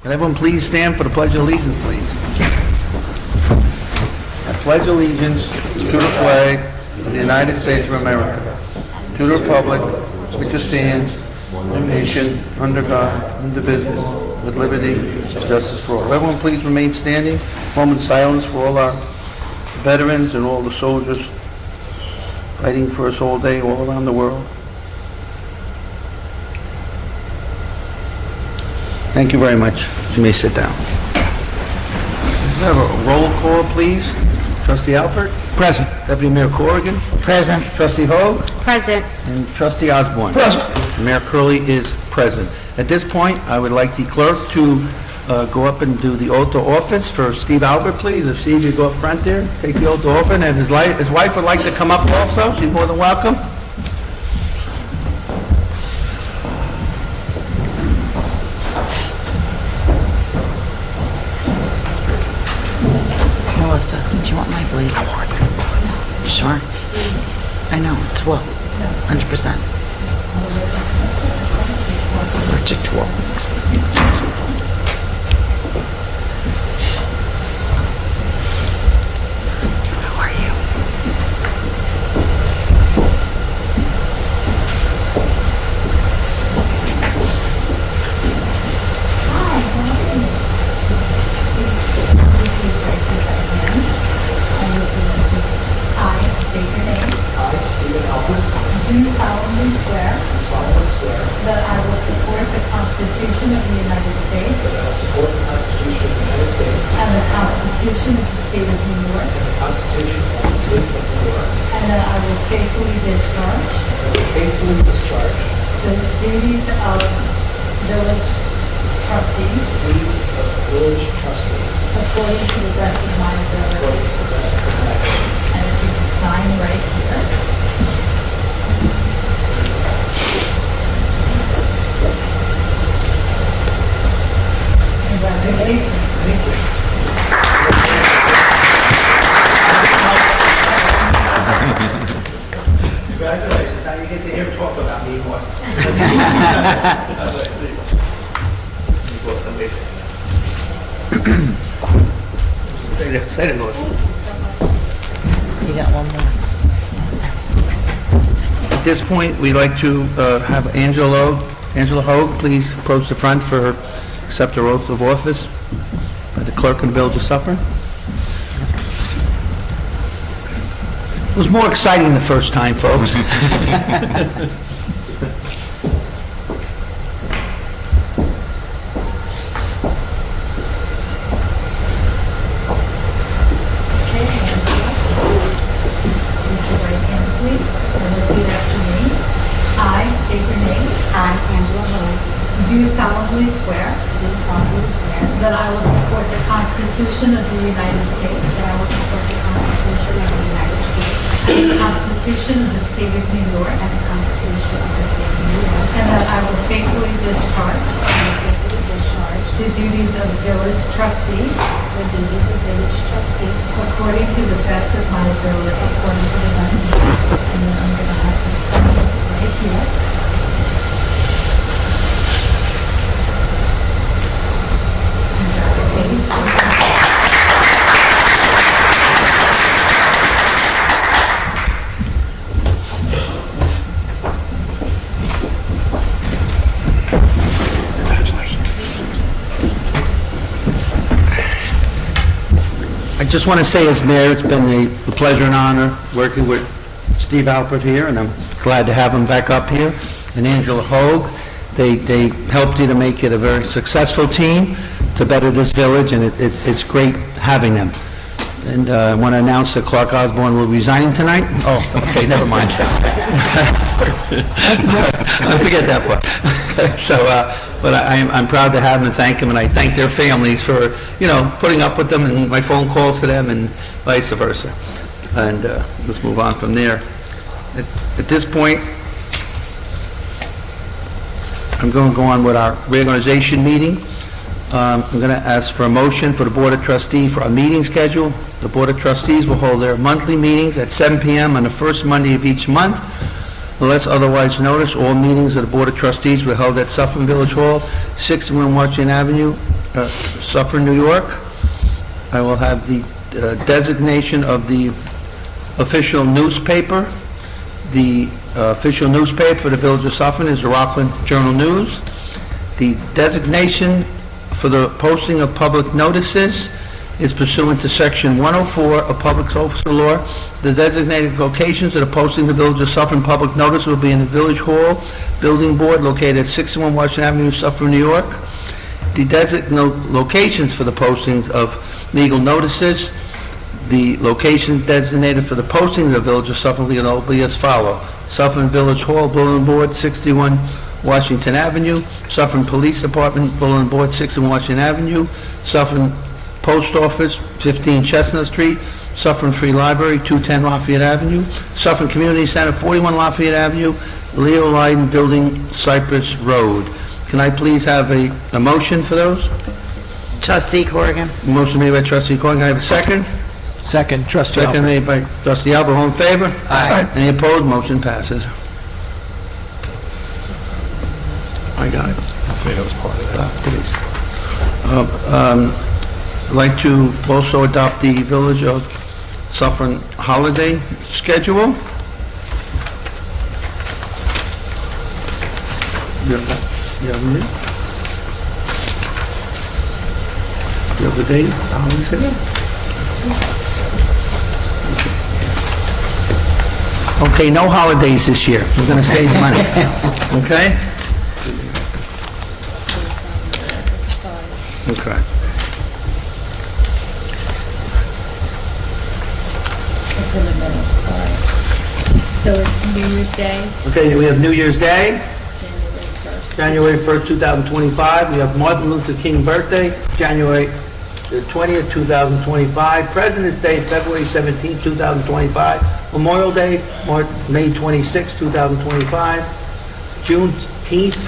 Can everyone please stand for the Pledge of Allegiance, please? I pledge allegiance to the flag of the United States of America, to the republic which stands, one nation, under God, indivisible, with liberty and justice for all. Everyone please remain standing. Moment of silence for all our veterans and all the soldiers fighting for us all day, all around the world. Thank you very much. You may sit down. Let's have a roll call, please. Trustee Alpert? Present. Deputy Mayor Corrigan? Present. Trustee Hogue? Present. And Trustee Osborn? Present. Mayor Curley is present. At this point, I would like the clerk to go up and do the oath of office for Steve Alpert, please. If Steve, you go up front there, take the oath of office. And if his wife would like to come up also, she's more than welcome. Melissa, do you want my blazer? Sure. I know, it's wool. 100%. Project wool. How are you? Do solemnly swear that I will support the Constitution of the United States and the Constitution of the State of New York, and that I will faithfully discharge the duties of village trustee according to the best of my ability. And if you can sign right here. Congratulations. Thank you. Congratulations. Now you get to hear talk about me more. Say it, Lord. You got one more. At this point, we'd like to have Angela Hogue please approach the front for her accept her oath of office by the clerk in the village of Suffern. It was more exciting the first time, folks. Do solemnly swear that I will support the Constitution of the United States and the Constitution of the State of New York, and that I will faithfully discharge the duties of village trustee according to the best of my ability. And then I'm going to have you sign right here. I just want to say as mayor, it's been a pleasure and honor working with Steve Alpert here, and I'm glad to have him back up here, and Angela Hogue. They helped you to make it a very successful team to better this village, and it's great having them. And I want to announce that Clarke Osborn will be resigning tonight. Oh, okay, never mind. I forget that part. So, but I'm proud to have them and thank them, and I thank their families for, putting up with them and my phone calls to them and vice versa. And let's move on from there. At this point, I'm going to go on with our reorganization meeting. I'm going to ask for a motion for the Board of Trustees for a meeting schedule. The Board of Trustees will hold their monthly meetings at 7 p.m. on the first Monday of each month. Unless otherwise noticed, all meetings of the Board of Trustees were held at Suffern Village Hall, 61 Washington Avenue, Suffern, New York. I will have the designation of the official newspaper. The official newspaper for the Village of Suffern is the Rockland Journal-News. The designation for the posting of public notices is pursuant to Section 104 of Public Officer Law. The designated locations of the posting of the Village of Suffern public notice will be in the Village Hall Building Board located at 61 Washington Avenue, Suffern, New York. The designated locations for the postings of legal notices, the location designated for the posting of the Village of Suffern will be as follows: Suffern Village Hall Bulletin Board, 61 Washington Avenue; Suffern Police Department Bulletin Board, 61 Washington Avenue; Suffern Post Office, 15 Chestnut Street; Suffern Free Library, 210 Lafayette Avenue; Suffern Community Center, 41 Lafayette Avenue; Leo Leiden Building, Cypress Road. Can I please have a motion for those? Trustee Corrigan. Motion made by Trustee Corrigan. Can I have a second? Second, Trustee Second Alpert. made by Trustee Alpert. All in favor? Aye. Any opposed? Motion passes. I got it. See, that was part of that. Please. I'd like to also adopt the Village of Suffern holiday schedule. You have it? You have the date, the holiday schedule? Okay, no holidays this year. We're going to save money. Okay? Okay. It's in the middle, sorry. So it's New Year's Day, Okay, we have New Year's Day, January 1st. January 1st, 2025. We have Martin Luther King birthday, January the 20th, 2025. President's Day, February 17th, 2025. Memorial Day, May 26th, 2025. Juneteenth,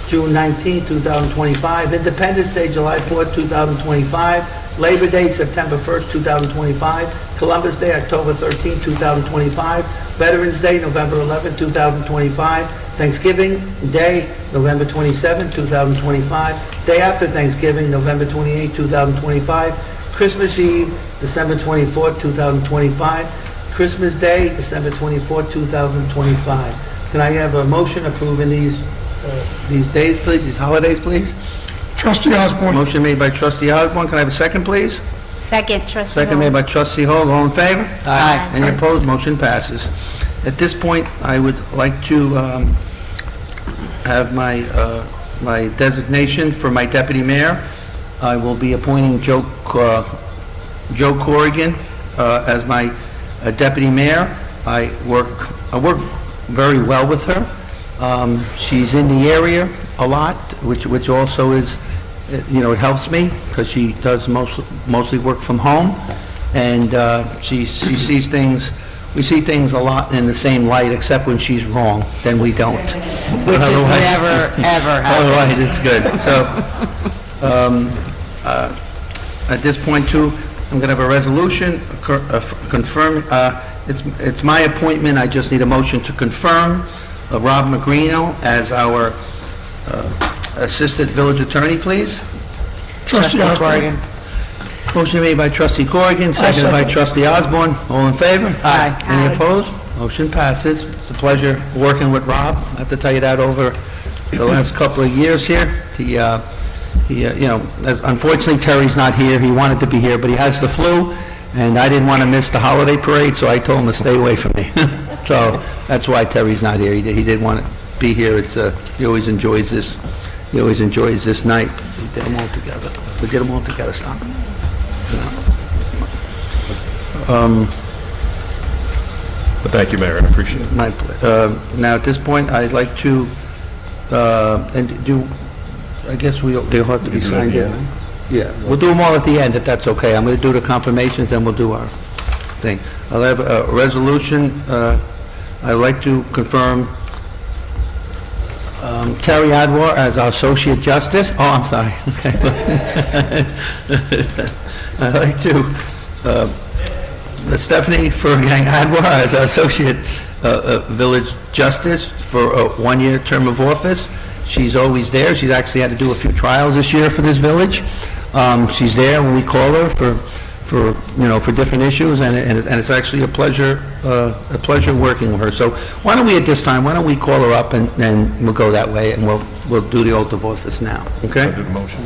June 19th, 2025. Independence Day, July 4th, 2025. Labor Day, September 1st, 2025. Columbus Day, October 13th, 2025. Veterans Day, November 11th, 2025. Thanksgiving Day, November 27th, 2025. Day after Thanksgiving, November 28th, 2025. Christmas Eve, December 24th, 2025. Christmas Day, December 24th, 2025. Can I have a motion approving these days, please, these holidays, please? Trustee Osborn. Motion made by Trustee Osborn. Can I have a second, please? Second, Trustee Second made by Trustee Hogue. All in favor? Aye. Any opposed? Motion passes. At this point, I would like to have my designation for my deputy mayor. I will be appointing Joe Corrigan as my deputy mayor. I work very well with her. She's in the area a lot, which also is, it helps me because she does mostly work from home, and she sees things. We see things a lot in the same light, except when she's wrong, then we don't. Which is never, ever Otherwise, happens. it's good. So, at this point, too, I'm going to have a resolution confirm. It's my appointment. I just need a motion to confirm Rob Magrino as our assistant village attorney, please. Trustee Osborn. Corrigan. Motion made by Trustee Corrigan, seconded by Trustee Osborn. All in favor? Aye. Any Aye. opposed? Motion passes. It's a pleasure working with Rob. I have to tell you that over the last couple of years here. Unfortunately, Terry's not here. He wanted to be here, but he has the flu, and I didn't want to miss the holiday parade, so I told him to stay away from me. So that's why Terry's not here. He didn't want to be here. He always enjoys this. He always enjoys this night. We did them all together. We did them all together. Stop. But thank you, Mayor, I appreciate it. Now, at this point, I'd like to, I guess they'll have to be You can do it at signed the in. end. Yeah, we'll do them all at the end, if that's okay. I'm going to do the confirmations, then we'll do our thing. I'll have a resolution. I'd like to confirm Carrie Adwar as our Associate Justice. Oh, I'm sorry. Okay. I'd like to, Stephanie Fergang Adwar as our Associate Village Justice for a one-year term of office. She's always there. She's actually had to do a few trials this year for this village. She's there when we call her for different issues, and it's actually a pleasure working with her. So why don't we, at this time, why don't we call her up, and we'll go that way, and we'll do the oath of office now, okay? Do the motion.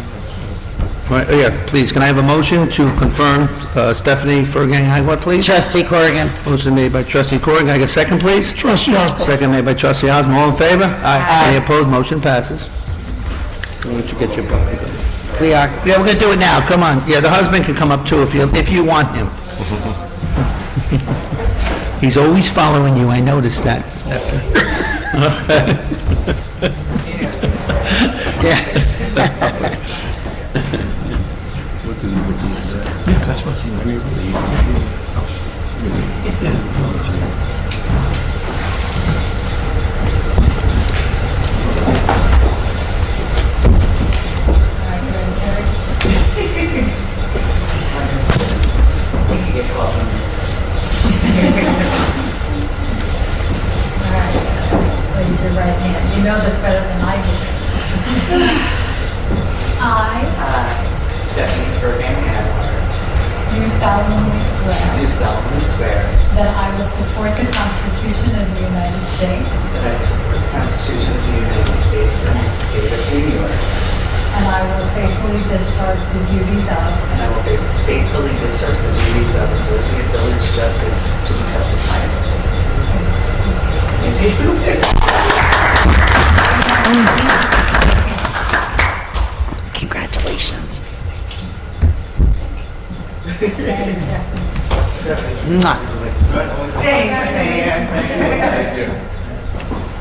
Right, yeah, please, can I have a motion to confirm Stephanie Fergang, what, please? Trustee Corrigan. Motion made by trustee Corrigan. Can I get a second, please? Trustee Osborn. Second made by trustee Osborn. All in favor? Aye. Any opposed? Motion passes. Why don't you get your book? We are. Yeah, we're gonna do it now. Come on. Yeah, the husband can come up too if you want him. He's always following you. I noticed that, Stephanie. Raise your right hand. You know this better than I do. I Stephanie Fergang, do solemnly do swear solemnly swear that I will support the Constitution of the United States that I will support the Constitution of the United States and the state of New York, and I will faithfully discharge the duties of and I will faithfully discharge the duties of Associate Village Justice to the best of my ability. Thank you. Congratulations. Mwah. Thanks, man. Thank you.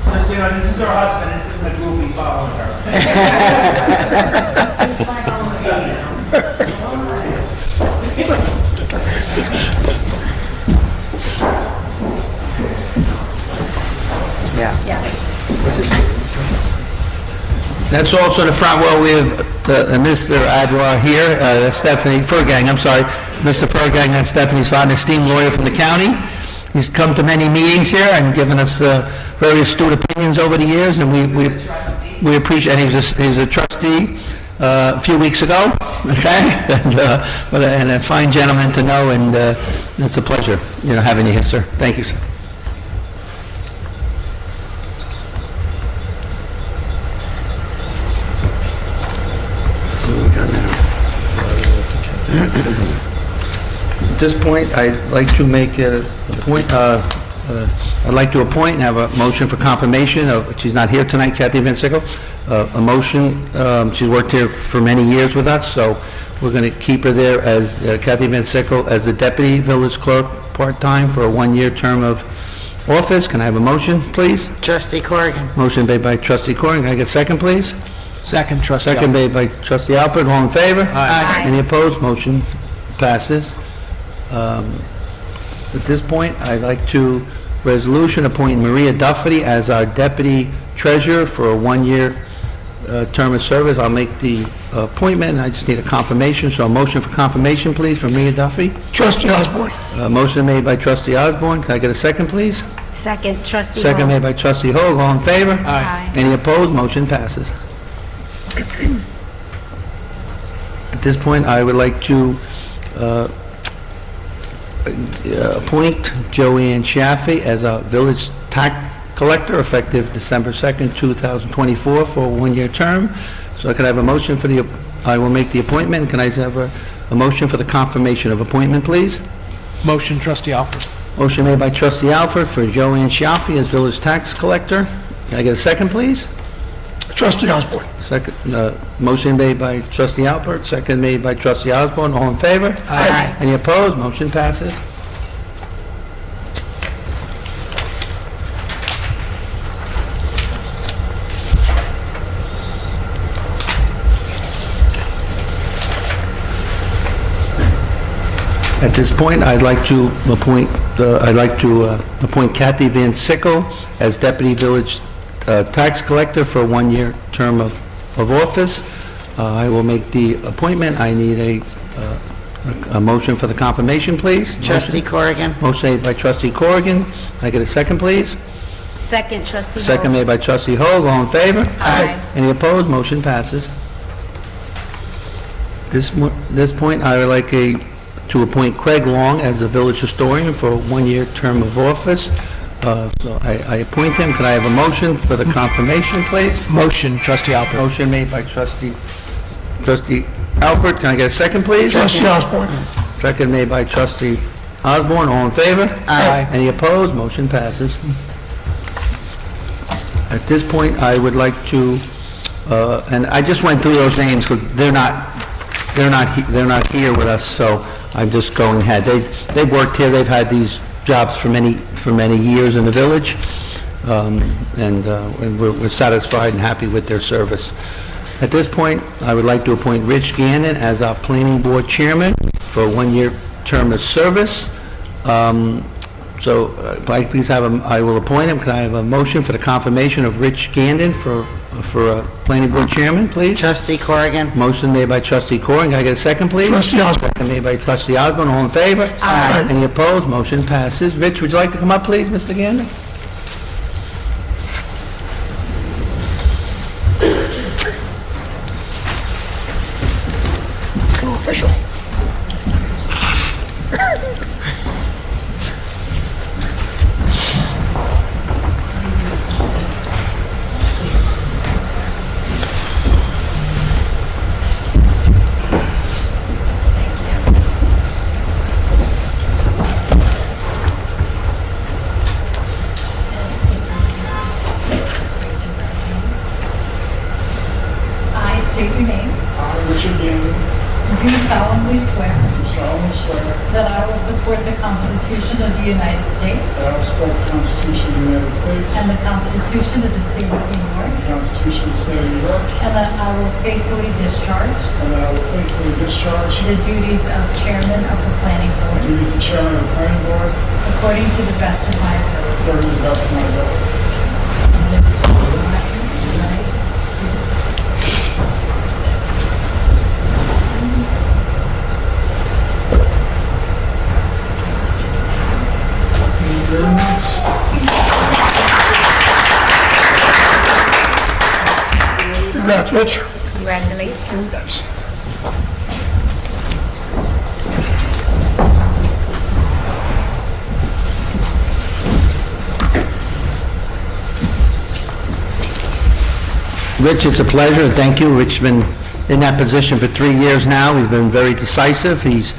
Just so you know, this is her husband. This is the groupie following her. Yes. That's also in the front row. We have Mr. Adwar here, that's Stephanie Fergang, I'm sorry. Mr. Fergang, that's Stephanie's father, esteemed lawyer from the county. He's come to many meetings here and given us very astute opinions over the years, and we appreciate, and he was a trustee a few weeks ago, okay? And a fine gentleman to know, and it's a pleasure, having you here, sir. Thank you, sir. At this point, I'd like to make a point, I'd like to appoint and have a motion for confirmation of, she's not here tonight, Kathy Van Sickle, a motion, she's worked here for many years with us, so we're going to keep her there as Kathy Van Sickle as the deputy village clerk part-time for a one-year term of office. Can I have a motion, please? Trustee Corrigan. Motion made by trustee Corrigan. Can I get a second, please? Second, trustee. Second made by trustee Alpert. All in favor? Aye. Any opposed? Motion passes. At this point, I'd like to resolution appoint Maria Duffy as our deputy treasurer for a one-year term of service. I'll make the appointment, and I just need a confirmation. So a motion for confirmation, please, from Maria Duffy. Trustee Osborn. Motion made by trustee Osborn. Can I get a second, please? Second, trustee Second Hogue. made by trustee Hogue. All in favor? Aye. Any opposed? Motion passes. At this point, I would like to appoint Joanne Chaffee as a village tax collector effective December 2nd, 2024 for a one-year term. So I could have a motion for I will make the appointment. Can I have a motion for the confirmation of appointment, please? Motion, trustee Alpert. Motion made by trustee Alford for Joanne Chaffee as village tax collector. Can I get a second, please? Trustee Osborn. Second, motion made by trustee Alpert, second made by trustee Osborn. All in favor? Aye. Any opposed? Motion passes. At this point, I'd like to appoint Kathy Van Sickle as deputy village tax collector for a one-year term of office. I will make the appointment. I need a motion for the confirmation, please. Trustee Corrigan. Motion made by trustee Corrigan. Can I get a second, please? Second, trustee Hogue. Second made by trustee Hogue. All in favor? Aye. Any opposed? Motion passes. At this point, I would like to appoint Craig Long as the village historian for a one-year term of office. So I appoint him. Can I have a motion for the confirmation, please? Motion, trustee Alpert. Motion made by trustee Alpert. Can I get a second, please? Trustee Osborn. Second made by trustee Osborn. All in favor? Aye. Any opposed? Motion passes. At this point, I would like to, and I just went through those names because they're not here with us, so I'm just going ahead. They've worked here. They've had these jobs for many years in the village, and we're satisfied and happy with their service. At this point, I would like to appoint Rich Gannon as our planning board chairman for a one-year term of service. If I please I will appoint him. Can I have a motion for the confirmation of Rich Gannon for a planning board chairman, please? Trustee Corrigan. Motion made by trustee Corrigan. Can I get a second, please? Trustee Osborn. Second made by trustee Osborn. All in favor? Aye. Any opposed? Motion passes. Rich, would you like to come up, please, Mr. Gannon? Go official. I state your name. I, Richard Gannon, Do solemnly swear do solemnly swear that I will support the Constitution of the United States that I will support the Constitution of the United States and the Constitution of the State of New York, the Constitution of the State of New York, and that I will faithfully discharge and that I will faithfully discharge the duties of Chairman of the Planning the Board duties of Chairman of the Planning Board according to the best of my ability. according to the best of my ability. Thank you very much. Congrats, Rich. Congratulations. Congrats. Rich, it's a pleasure. Thank you. Rich's been in that position for 3 years now. He's been very decisive. He's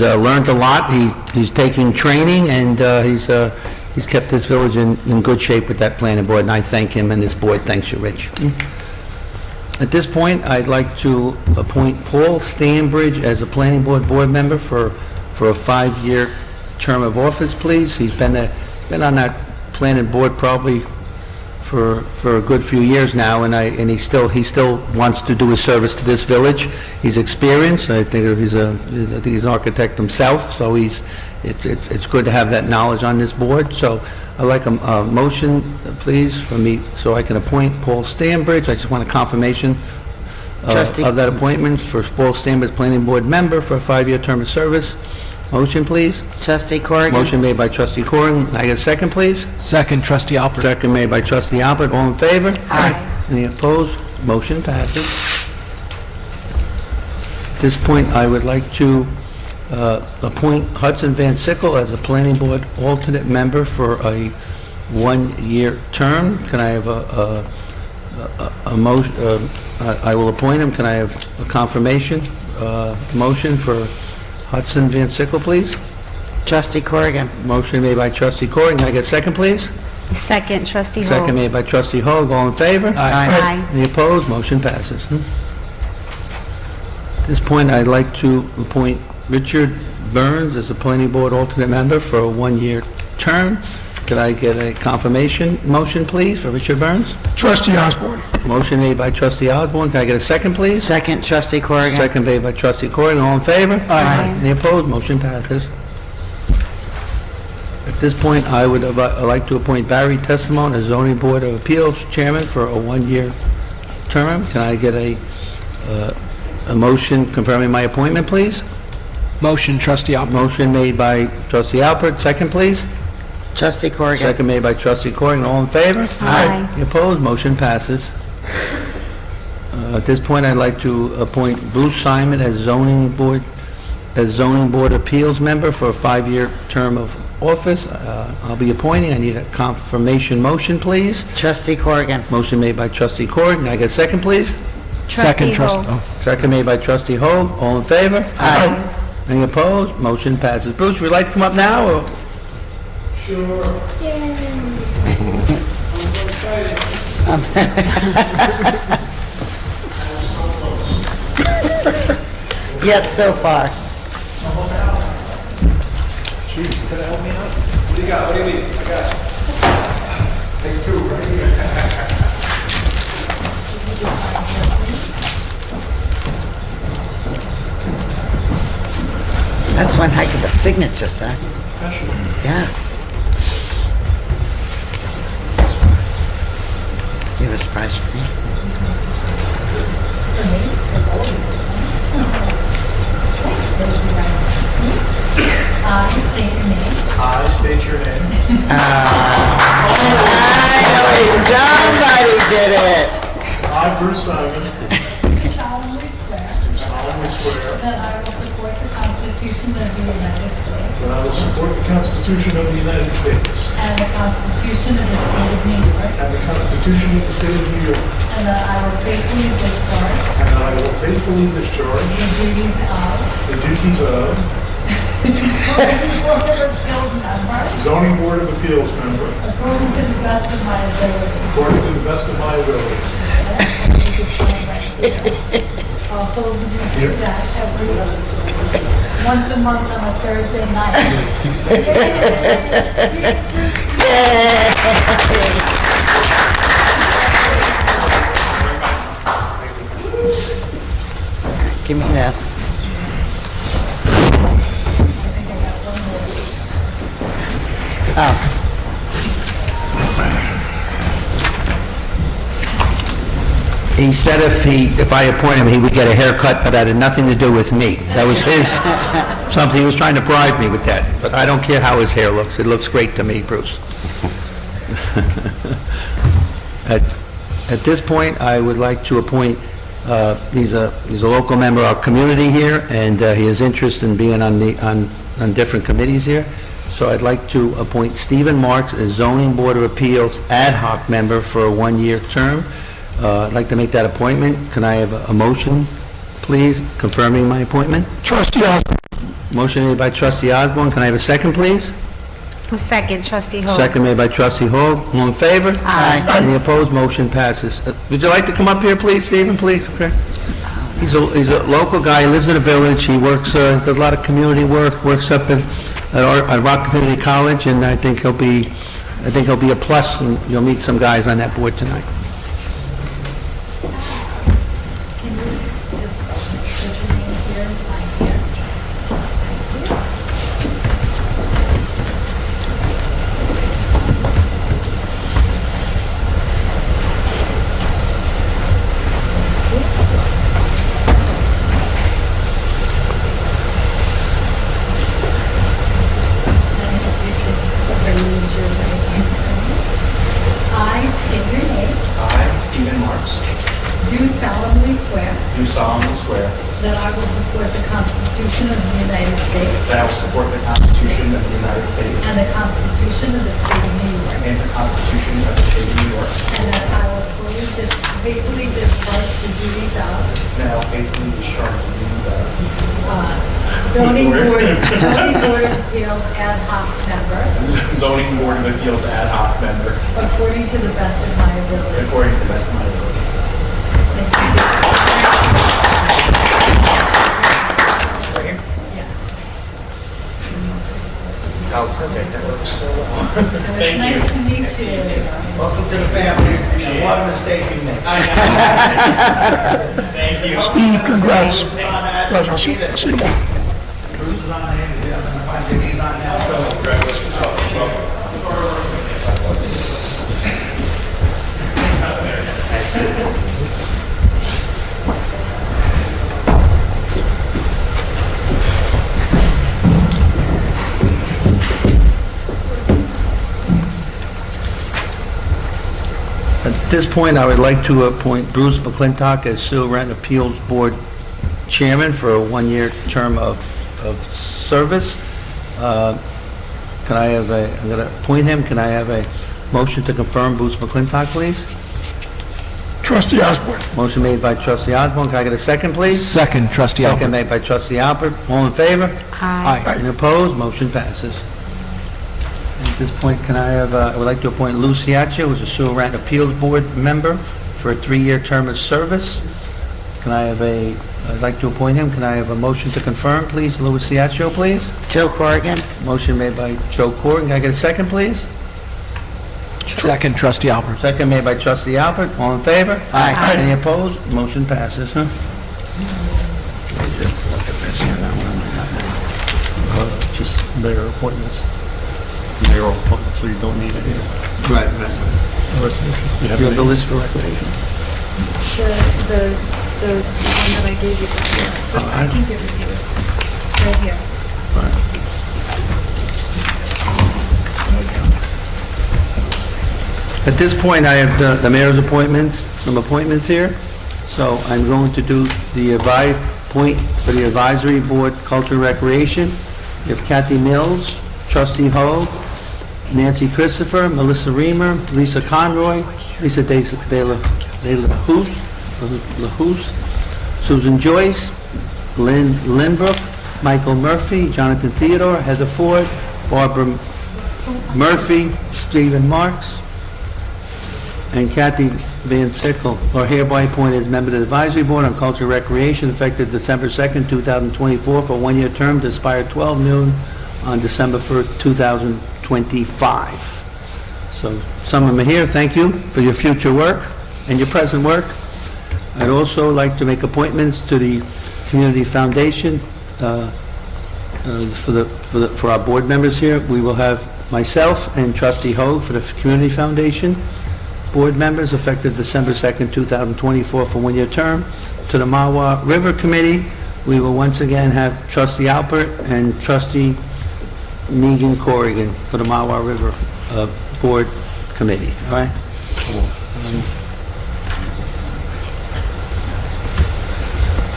learned a lot. He's taking training, and he's kept this village in good shape with that planning board, and I thank him, and this board thanks you, Rich. At this point, I'd like to appoint Paul Stanbridge as a planning board member for a 5-year term of office, please. He's been on that planning board probably for a good few years now, and he still wants to do his service to this village. He's experienced. I think he's an architect himself, so it's good to have that knowledge on this board. So I'd like a motion, please, for me, so I can appoint Paul Stanbridge. I just want a confirmation Trustee. of that appointment for Paul Stanbridge, planning board member for a 5-year term of service. Motion, please. Trustee Corrigan. Motion made by trustee Corrigan. Can I get a second, please? Second, trustee Alpert. Second made by trustee Alpert. All in favor? Aye. Any opposed? Motion passes. At this point, I would like to appoint Hudson Van Sickle as a planning board alternate member for a 1-year term. Can I have a motion? I will appoint him. Can I have a confirmation motion for Hudson Van Sickle, please? Trustee Corrigan. Motion made by trustee Corrigan. Can I get a second, please? Second, trustee Hogue. Second made by trustee Hogue. All in favor? Aye. Any opposed? Motion passes. At this point, I'd like to appoint Richard Burns as a planning board alternate member for a 1-year term. Could I get a confirmation motion, please, for Richard Burns? Trustee Osborn. Motion made by trustee Osborn. Can I get a second, please? Second, trustee Corrigan. Second made by trustee Corrigan. All in favor? Aye. Any opposed? Motion passes. At this point, I would like to appoint Barry Testimone as zoning board of appeals chairman for a 1-year term. Can I get a motion confirming my appointment, please? Motion, trustee Alpert. Motion made by trustee Alpert. Second, please. Trustee Corrigan. Second made by trustee Corrigan. All in favor? Aye. Any opposed? Motion passes. At this point, I'd like to appoint Bruce Simon as zoning board appeals member for a 5-year term of office. I'll be appointing. I need a confirmation motion, please. Trustee Corrigan. Motion made by trustee Corrigan. Can I get a second, please? Second, Trustee trustee. Hogue. Second made by trustee Hogue. All in favor? Aye. Any opposed? Motion passes. Bruce, would you like to come up now, or? Yet so far. That's one heck of a signature, sir. Yes. You have a surprise for me? State your name. I state your name. Finally, somebody did it. I, Bruce Simon, Solemnly swear solemnly swear that I will support the Constitution of the United States that I will support the Constitution of the United States and the Constitution of the State of New York, and the Constitution of the State of New York, and that I will faithfully discharge and that I will faithfully discharge the duties of the duties of zoning board of appeals member zoning board of appeals member according to the best of my ability. according to the best of my ability. You can sign right here. I'll hold the Here. that once a month on a Thursday night. Give me this. Oh. He said if I appoint him, he would get a haircut, but that had nothing to do with me. That was something, he was trying to bribe me with that. But I don't care how his hair looks. It looks great to me, Bruce. At this point, I would like to appoint, he's a local member of our community here, and he has interest in being on different committees here. So I'd like to appoint Stephen Marks as Zoning Board of Appeals ad hoc member for a 1-year term. I'd like to make that appointment. Can I have a motion, please, confirming my appointment? Trustee Osborn. Motion made by trustee Osborn. Can I have a second, please? Second, Trustee Hogue. Second made by trustee Hogue. All in favor? Aye. Any opposed? Motion passes. Would you like to come up here, please, Stephen, please? Okay. He's a local guy. He lives in a village. He works, does a lot of community work, works up at Rock Community College, and I think he'll be a plus, and you'll meet some guys on that board tonight. Can you just put your name here and sign here? Thank you. I state your name. I, Stephen Marks, Do solemnly swear do solemnly swear that I will support the Constitution of the United States that I will support the Constitution of the United States and the Constitution of the State of New York, and the Constitution of the State of New York, and that I will faithfully discharge the duties of and I will faithfully discharge the duties of zoning board of appeals ad hoc member Zoning Board of Appeals ad hoc member according to the best of my ability. according to the best of my ability. Thank you. Yeah. Oh, perfect. That works so well. So it's nice to meet you. Welcome to the family. What a mistake you made. Thank you. Steve, congrats. Pleasure. I'll see you tomorrow. Bruce is on hand. He's on now. At this point, I would like to appoint Bruce McClintock as Sewer Rent Appeals Board Chairman for a one-year term of service. Can I have I'm going to appoint him. Can I have a motion to confirm Bruce McClintock, please? Trustee Osborn. Motion made by Trustee Osborn. Can I get a second, please? Second, Trustee Second Alpert. made by Trustee Alpert. All in favor? Aye. Any opposed? Motion passes. At this point, can I have, I would like to appoint Lou Ciaccio as a Sewer Rent Appeals Board member for a 3-year term of service. Can I have I'd like to appoint him. Can I have a motion to confirm, please? Lou Ciaccio, please. Joe Corrigan. Motion made by Joe Corrigan. Can I get a second, please? Second, Trustee Alpert. Second made by Trustee Alpert. All in favor? Aye. Any opposed? Motion passes, huh? Just mayor appointments. Mayoral appointments, so you don't need it here. Right. Resolution. You have the list for recreation? The one that I gave you before. But I can give it to you. It's right here. At this point, I have the mayor's appointments, some appointments here. So I'm going to do the point for the advisory board, culture and recreation. We have Kathy Mills, Trustee Hogue, Nancy Christopher, Melissa Reimer, Lisa Conroy, Lisa De La House, Susan Joyce, Lynn Lindbrook, Michael Murphy, Jonathan Theodore, Heather Ford, Barbara Murphy, Stephen Marks, and Kathy Van Sickle are hereby appointed as member of the Advisory Board on Culture and Recreation effective December 2nd, 2024 for a one-year term to expire 12 noon on December 1st, 2025. So some of them are here. Thank you for your future work and your present work. I'd also like to make appointments to the Community Foundation for our board members here. We will have myself and Trustee Hogue for the Community Foundation board members effective December 2nd, 2024 for one-year term. To the Mawa River Committee, we will once again have Trustee Alpert and Trustee Meegan-Corrigan for the Mawa River Board Committee. All right?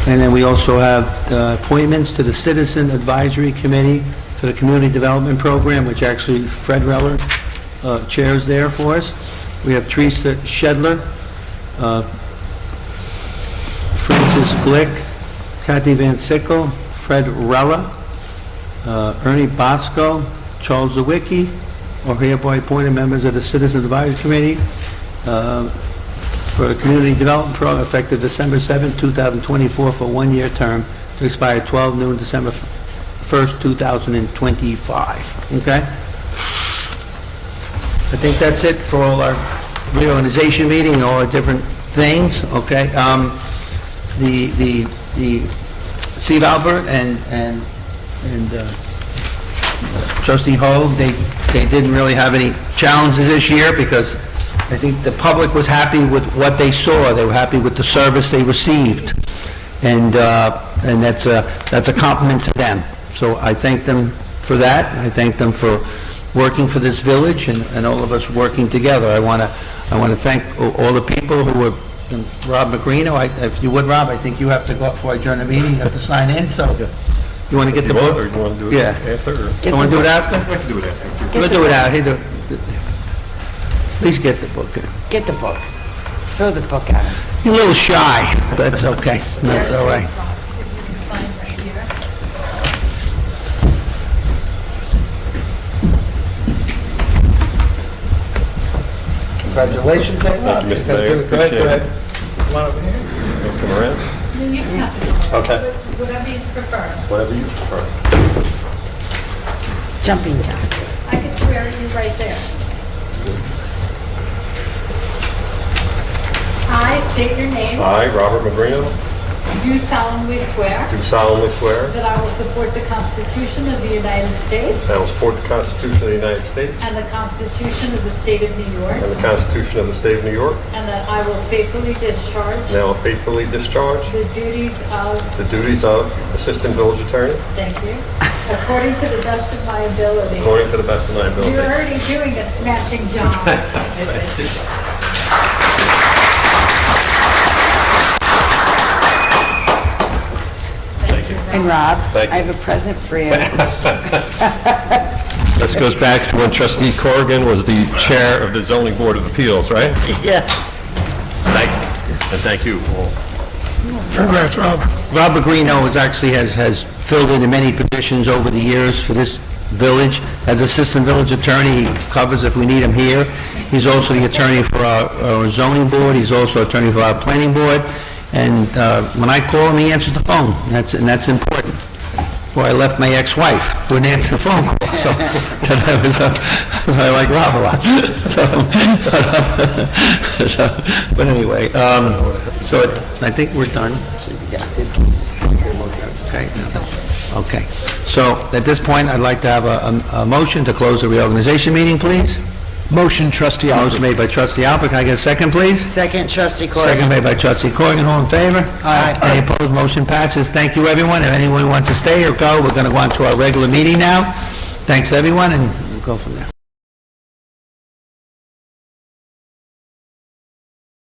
And then we also have appointments to the Citizen Advisory Committee for the Community Development Program, which actually Fred Reller chairs there for us. We have Teresa Shedler, Francis Glick, Kathy Van Sickle, Fred Rella, Ernie Bosco, Charles Zawicki, are hereby appointed members of the Citizen Advisory Committee for a Community Development Program effective December 7, 2024 for a one-year term to expire 12 noon December 1st, 2025. Okay? I think that's it for all our reorganization meeting and all our different things, okay? The Steve Alpert and Trustee Hogue, they didn't really have any challenges this year because I think the public was happy with what they saw. They were happy with the service they received, and that's a compliment to them. So I thank them for that. I thank them for working for this village and all of us working together. I want to thank all the people who were, Rob Magrino, if you would, Rob, I think you have to go up before I adjourn the meeting. You have to sign in, so you want to get the book? Or you want to do it after? You want to do it after? I can do it after. We'll do it out. Please get the book. Get the book. Throw the book out. You're a little shy, but that's okay. That's all right. If you can sign right here. Congratulations. Thank you, Mr. Mayor. Appreciate it. Come on over here. Come around. You can have to go. Okay. Whatever you prefer. Whatever you prefer. Jumping jacks. I could swear you right there. I state your name. I, Robert Magrino, Do solemnly swear do solemnly swear that I will support the Constitution of the United States that I will support the Constitution of the United States and the Constitution of the State of New York, and the Constitution of the State of New York, and that I will faithfully discharge and I will faithfully discharge the duties of Assistant Village Attorney thank you, according to the best of my ability. according to the best of my ability. You're already doing a smashing job. And Rob, Thank I you. have a present for you. This goes back to when Trustee Corrigan was the chair of the Zoning Board of Appeals, right? Yeah. Thank you. And thank you all. Congrats, Rob. Rob Magrino has filled in many positions over the years for this village. As assistant village attorney, he covers if we need him here. He's also the attorney for our zoning board, he's also attorney for our planning board, and when I call him, he answers the phone, and that's important. Before I left my ex-wife, wouldn't answer the phone call, so I like Rob a lot. But anyway, so I think we're done. Okay. So at this point, I'd like to have a motion to close the reorganization meeting, please. Motion, trustee Alpert. Motion made by trustee Alpert. Can I get a second, please? Second, trustee Corrigan. Second made by trustee Corrigan. All in favor? Aye. Any opposed? Motion passes. Thank you, everyone. If anyone wants to stay or go, we're going to go on to our regular meeting now. Thanks, everyone, and we'll go from there.